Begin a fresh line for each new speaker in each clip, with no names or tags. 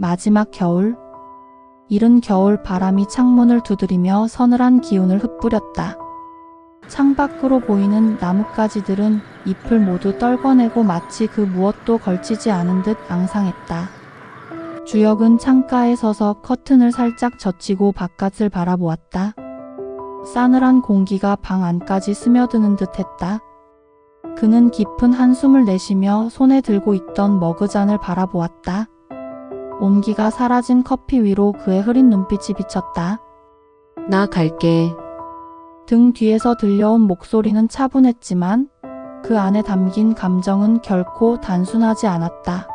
마지막 겨울. 이른 겨울 바람이 창문을 두드리며 서늘한 기운을 흩뿌렸다. 창밖으로 보이는 나뭇가지들은 잎을 모두 떨궈내고 마치 그 무엇도 걸치지 않은 듯 앙상했다. 주혁은 창가에 서서 커튼을 살짝 젖히고 바깥을 바라보았다. 싸늘한 공기가 방 안까지 스며드는 듯했다. 그는 깊은 한숨을 내쉬며 손에 들고 있던 머그잔을 바라보았다. 온기가 사라진 커피 위로 그의 흐린 눈빛이 비쳤다.
나 갈게.
등 뒤에서 들려온 목소리는 차분했지만 그 안에 담긴 감정은 결코 단순하지 않았다.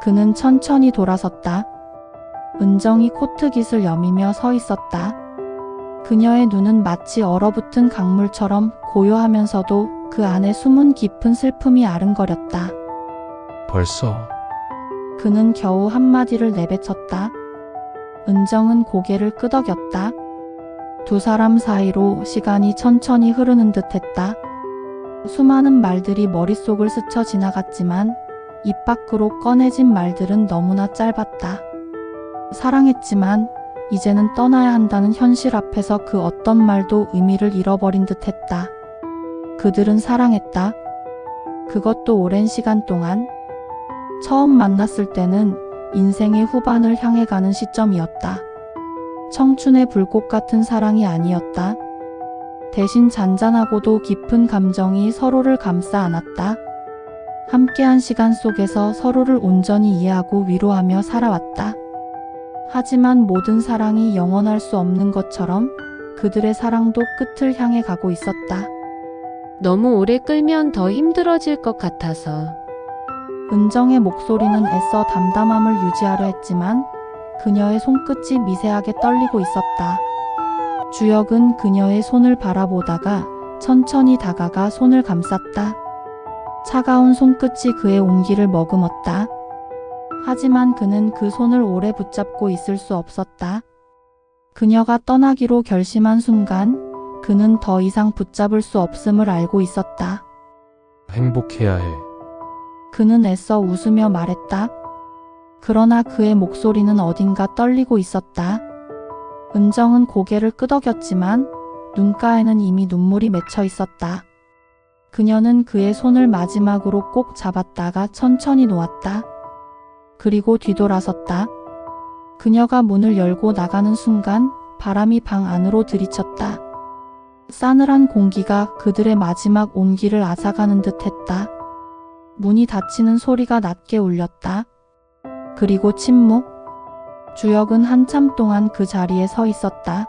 그는 천천히 돌아섰다. 은정이 코트깃을 여미며 서 있었다. 그녀의 눈은 마치 얼어붙은 강물처럼 고요하면서도 그 안에 숨은 깊은 슬픔이 아른거렸다.
벌써?
그는 겨우 한마디를 내뱉었다. 은정은 고개를 끄덕였다. 두 사람 사이로 시간이 천천히 흐르는 듯했다. 수많은 말들이 머릿속을 스쳐 지나갔지만 입 밖으로 꺼내진 말들은 너무나 짧았다. 사랑했지만 이제는 떠나야 한다는 현실 앞에서 그 어떤 말도 의미를 잃어버린 듯했다. 그들은 사랑했다. 그것도 오랜 시간 동안. 처음 만났을 때는 인생의 후반을 향해 가는 시점이었다. 청춘의 불꽃 같은 사랑이 아니었다. 대신 잔잔하고도 깊은 감정이 서로를 감싸 안았다. 함께한 시간 속에서 서로를 온전히 이해하고 위로하며 살아왔다. 하지만 모든 사랑이 영원할 수 없는 것처럼 그들의 사랑도 끝을 향해 가고 있었다.
너무 오래 끌면 더 힘들어질 것 같아서.
은정의 목소리는 애써 담담함을 유지하려 했지만 그녀의 손끝이 미세하게 떨리고 있었다. 주혁은 그녀의 손을 바라보다가 천천히 다가가 손을 감쌌다. 차가운 손끝이 그의 온기를 머금었다. 하지만 그는 그 손을 오래 붙잡고 있을 수 없었다. 그녀가 떠나기로 결심한 순간 그는 더 이상 붙잡을 수 없음을 알고 있었다.
행복해야 해.
그는 애써 웃으며 말했다. 그러나 그의 목소리는 어딘가 떨리고 있었다. 은정은 고개를 끄덕였지만 눈가에는 이미 눈물이 맺혀 있었다. 그녀는 그의 손을 마지막으로 꼭 잡았다가 천천히 놓았다. 그리고 뒤돌아섰다. 그녀가 문을 열고 나가는 순간 바람이 방 안으로 들이쳤다. 싸늘한 공기가 그들의 마지막 온기를 앗아가는 듯했다. 문이 닫히는 소리가 낮게 울렸다. 그리고 침묵. 주혁은 한참 동안 그 자리에 서 있었다.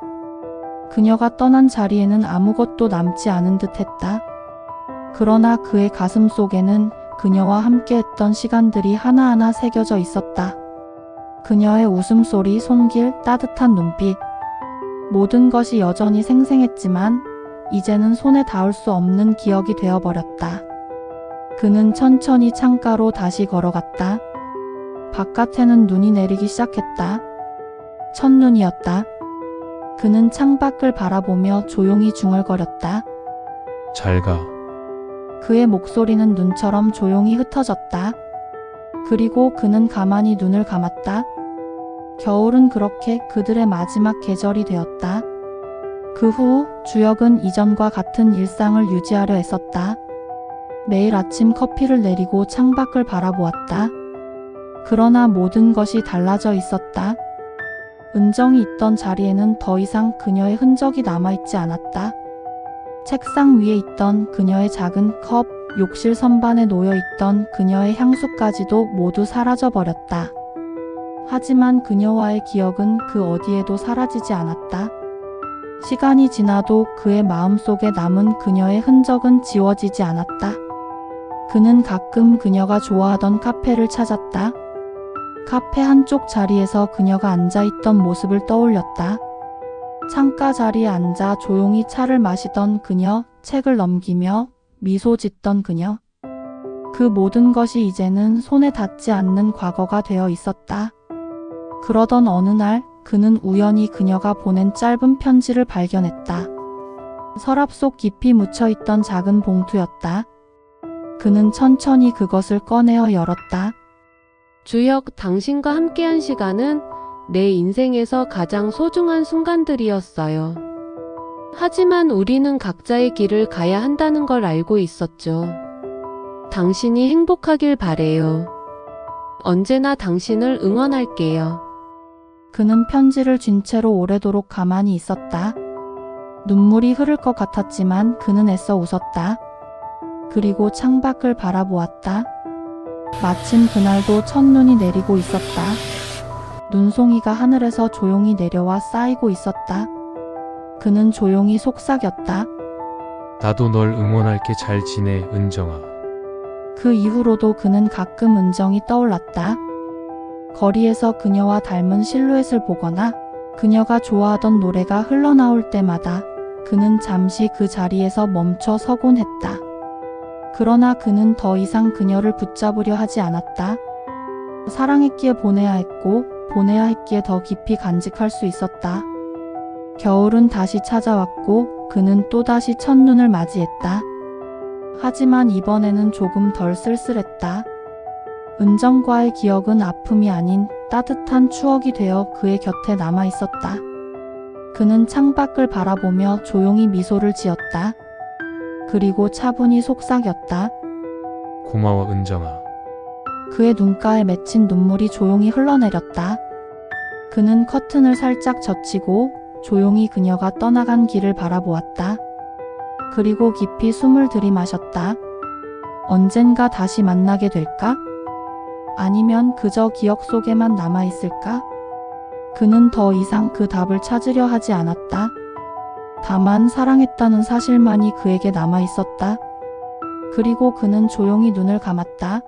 그녀가 떠난 자리에는 아무것도 남지 않은 듯했다. 그러나 그의 가슴 속에는 그녀와 함께했던 시간들이 하나하나 새겨져 있었다. 그녀의 웃음소리, 손길, 따뜻한 눈빛. 모든 것이 여전히 생생했지만 이제는 손에 닿을 수 없는 기억이 되어버렸다. 그는 천천히 창가로 다시 걸어갔다. 바깥에는 눈이 내리기 시작했다. 첫눈이었다. 그는 창밖을 바라보며 조용히 중얼거렸다.
잘 가.
그의 목소리는 눈처럼 조용히 흩어졌다. 그리고 그는 가만히 눈을 감았다. 겨울은 그렇게 그들의 마지막 계절이 되었다. 그 후 주혁은 이전과 같은 일상을 유지하려 애썼다. 매일 아침 커피를 내리고 창밖을 바라보았다. 그러나 모든 것이 달라져 있었다. 은정이 있던 자리에는 더 이상 그녀의 흔적이 남아있지 않았다. 책상 위에 있던 그녀의 작은 컵, 욕실 선반에 놓여있던 그녀의 향수까지도 모두 사라져버렸다. 하지만 그녀와의 기억은 그 어디에도 사라지지 않았다. 시간이 지나도 그의 마음속에 남은 그녀의 흔적은 지워지지 않았다. 그는 가끔 그녀가 좋아하던 카페를 찾았다. 카페 한쪽 자리에서 그녀가 앉아있던 모습을 떠올렸다. 창가 자리에 앉아 조용히 차를 마시던 그녀, 책을 넘기며 미소 짓던 그녀. 그 모든 것이 이제는 손에 닿지 않는 과거가 되어 있었다. 그러던 어느 날 그는 우연히 그녀가 보낸 짧은 편지를 발견했다. 서랍 속 깊이 묻혀있던 작은 봉투였다. 그는 천천히 그것을 꺼내어 열었다.
주혁, 당신과 함께한 시간은 내 인생에서 가장 소중한 순간들이었어요. 하지만 우리는 각자의 길을 가야 한다는 걸 알고 있었죠. 당신이 행복하길 바래요. 언제나 당신을 응원할게요.
그는 편지를 쥔 채로 오래도록 가만히 있었다. 눈물이 흐를 것 같았지만 그는 애써 웃었다. 그리고 창밖을 바라보았다. 마침 그날도 첫눈이 내리고 있었다. 눈송이가 하늘에서 조용히 내려와 쌓이고 있었다. 그는 조용히 속삭였다.
나도 널 응원할게. 잘 지내, 은정아.
그 이후로도 그는 가끔 은정이 떠올랐다. 거리에서 그녀와 닮은 실루엣을 보거나 그녀가 좋아하던 노래가 흘러나올 때마다 그는 잠시 그 자리에서 멈춰 서곤 했다. 그러나 그는 더 이상 그녀를 붙잡으려 하지 않았다. 사랑했기에 보내야 했고 보내야 했기에 더 깊이 간직할 수 있었다. 겨울은 다시 찾아왔고 그는 또다시 첫눈을 맞이했다. 하지만 이번에는 조금 덜 쓸쓸했다. 은정과의 기억은 아픔이 아닌 따뜻한 추억이 되어 그의 곁에 남아 있었다. 그는 창밖을 바라보며 조용히 미소를 지었다. 그리고 차분히 속삭였다.
고마워, 은정아.
그의 눈가에 맺힌 눈물이 조용히 흘러내렸다. 그는 커튼을 살짝 젖히고 조용히 그녀가 떠나간 길을 바라보았다. 그리고 깊이 숨을 들이마셨다. 언젠가 다시 만나게 될까? 아니면 그저 기억 속에만 남아있을까? 그는 더 이상 그 답을 찾으려 하지 않았다. 다만 사랑했다는 사실만이 그에게 남아있었다. 그리고 그는 조용히 눈을 감았다.